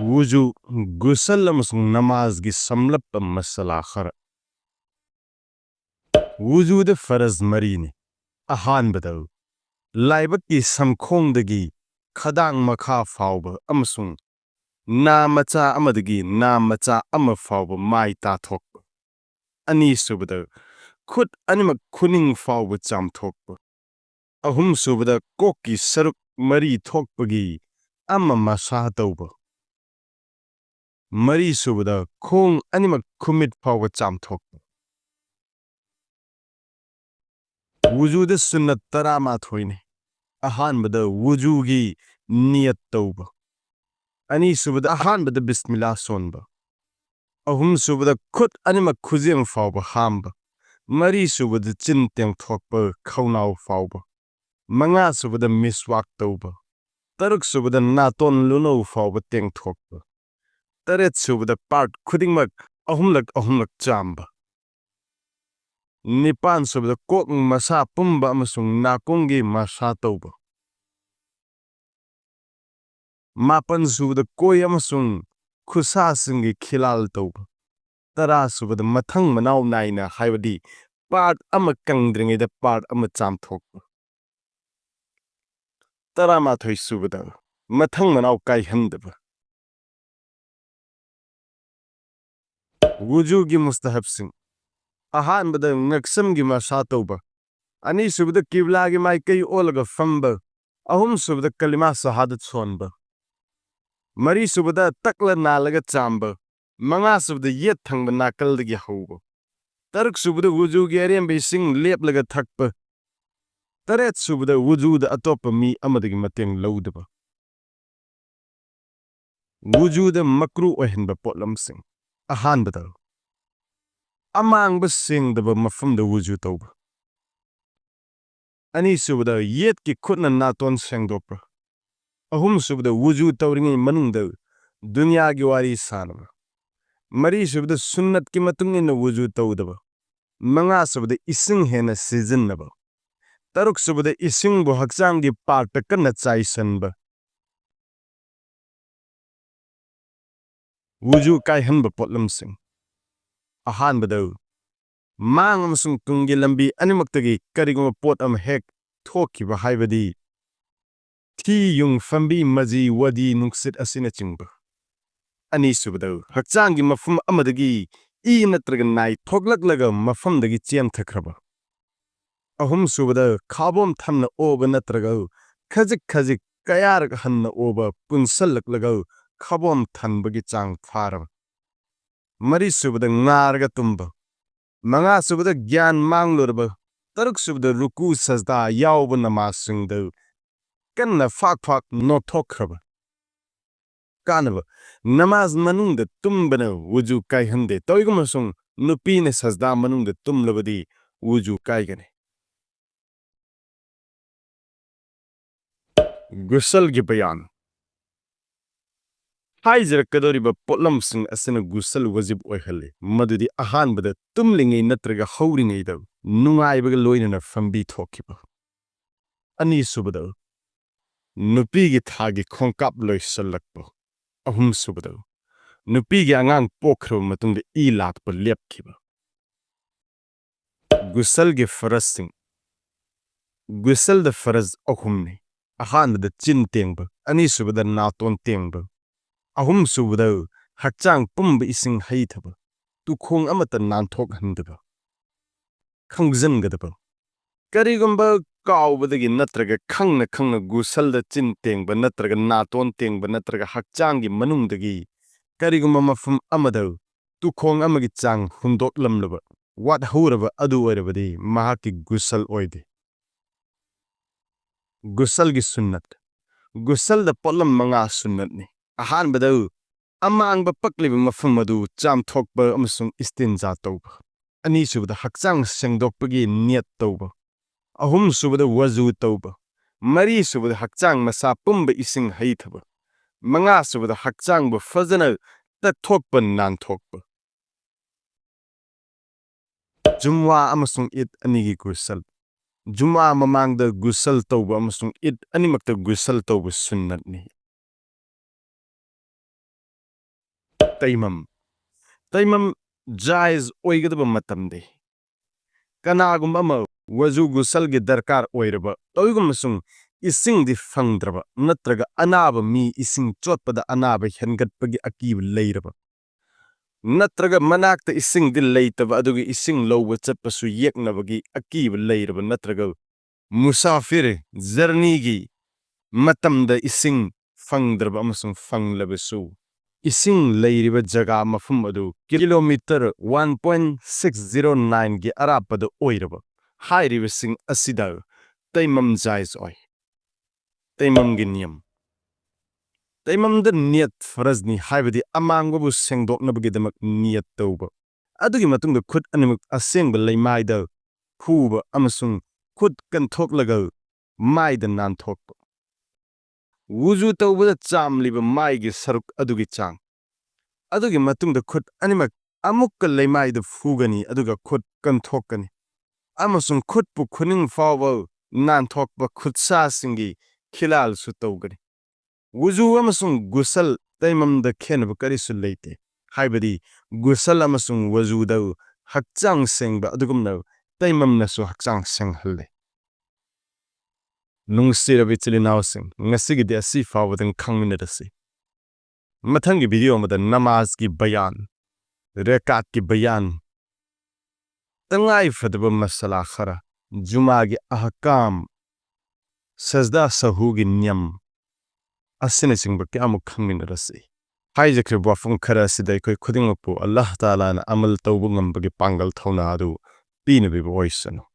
Wuzu Ghusal Namazgi samlappa masala khara. Wuzu de faraz marini. Ahan badaw. Laibaki samkhongdagi khadang makha fauba amasung. Na macha amadagi na macha ama fauba mai ta thokba. Ani subada khut animak khuning fauba cham thokba. Ahum subada koki saruk mari thokpagi ama masa tauba. Mari subada khong animak khumit fauba cham thokba. Wuzu de sunnat tarama thoine. Ahan bada wuzu gi niyat tauba. Ani subada ahan bada bismillah sonba. Ahum subada khut animak khuzim fauba hamba. Mari subada chinteng thokba khaunau fauba. Manga subada miswak tauba. Taruk subada naton luno fauba teng thokba. Taret subada part khudingmak ahumlak chamba. Nipan subada kok masa pumba amasung nakungi masa tauba. Mapan subada koy amasung khusa singi khilal tauba. Tara subada mathang manau naina haibadi part ama kangdringi da part ama cham thokba. Tara mathoi subada mathang manau kai handaba. Wujugi mustahabsing. Ahan bada ngaksamgi masa tauba. Ani subada kiblagi mai kai olaga famba. Ahum subada kalima sahadat sonba. Mari subada takla nalaga chamba. Manga subada yet thangba nakaldagi hauba. Taruk subada wujugi ariambay sing leplaga thakpa. Taret subada wujuda atopa mi amadagi mateng laudaba. Wujuda makru ohenba potlamsing. Ahan bada. Amang basing daba mafumda wuju tauba. Ani subada yet ki khutna naton sengdopra. Ahum subada wuju tauringi manungda dunya gi wari sanaba. Mari subada sunnat ki matungina wuju taudaba. Manga subada ising hena season naba. Taruk subada ising bu hakchang gi parta kana chai sanba. Wuju kai hanba potlamsing. Ahan badaw. Mang amasung tunggi lambi animaktagi kariguma pot am hek thoki ba haibadi. Ti yung fambi maji wadi nungsit asina chingba. Ani subadaw. Hakchangi mafum amadagi I natraga nai thoglaglaga mafamdagi chiam thakraba. Ahum subadaw khabom thamna oba natraga khazik kayarag hanna oba punsallaklaga khabom thanbagi chang faraba. Mari subada ngarga tumba. Manga subada gyan manglurba. Taruk subada ruku sajda yauba namaz singda. Kanna fak no thokraba. Kaanaba. Namaz manungda tumbana wuju kai hande. Toigumasung nupine sajda manungda tumlabadi wuju kai gane. Ghusal gi bayan. Haijara kadoriba potlamsing asina ghusal wajib oihale. Madudi ahan bada tumlingi natraga hauringi daw. Nungai baga loinana fambi thokiba. Ani subadaw. Nupigi thagi khongkap loi salakba. Ahum subadaw. Nupigi angang pokro matungda lakba lepkiba. Ghusal gi farasing. Ghusal da faraz ahumni. Ahan bada chin tengba. Ani subada naton tengba. Ahum subadaw, hakchang pumba ising haithaba. Tukhong amata nanthok handaba. Khangzan gadaba. Karigumba kaubadagi natraga khangna ghusal da chin tengba natraga naton tengba natraga hakchangi manungdagi. Karigumba mafum amadaw. Tukhong amagi chang hundok lamlaba. Wat huraba adu oirabadi mahaki ghusal oide. Ghusal gi sunnat. Ghusal da potlam manga sunnat ni. Ahan badaw. Amang ba pakliba mafumadu cham thokba amasung istinja tauba. Ani subada hakchang sengdokpagi niyat tauba. Ahum subada wazu tauba. Mari subada hakchang masa pumba ising haithaba. Manga subada hakchang ba fazana ta thokpa nan thokba. Jumwa amasung it anigi ghusal. Jumwa mamangda ghusal tauba amasung it animakta ghusal tauba sunnat ni. Taymum. Taymum jaiz oigadaba matamde. Kanagum ama Wuzu Ghusalgi darkar oiraba. Toigumasung ising di fangdraba. Natraga anaba mi ising chotpada anaba hengatpagi akib leiraba. Natraga manakta ising di leitaba adugi ising lowa chatpasu yeknabagi akib leiraba. Natraga musafir zarnigi matamda ising fangdraba amasung fanglabasu. Ising leiriba jaga mafum adu kilometer 1.609 gi arapada oiraba. Hairiba sing Asida Taymum jais oi. Taymum gi niyam. Taymum da niyat farazni haibadi amangwabu sengdoknabagidamak niyat tauba. Adugi matungda khut animak asengba leimaida huba amasung khut kanthok maida nanthokba. Wuzu tawbada chamliba maigi saruk adugi chang. Adugi matungda khut animak amukka leimaida fugani aduga khut kanthokani. Amasung khut pu khuning fawal nanthokba khutsa singi khilal su tawgani. Wuzu amasung Ghusal Taymum da khenaba karisu leite. Haibadi Ghusal amasung wuzu da hakchang sengba adugumna Taymum nasu hakchang senghalle. Nungsirabi tilinawsing ngasigidi asi fawadan khangminadasi. Matanggi video amada Namaz ki bayan, rekat ki bayan. Tangai fadaba masala khara, Juma gi ahkam, S.A.W.gi niyam. Asina singba ki amuk khangminadasi. Haijariba khara Asida koi khudingmapu Allah Ta'ala na amal tawbungam bagi pangal thawna adu pinabiba oisano.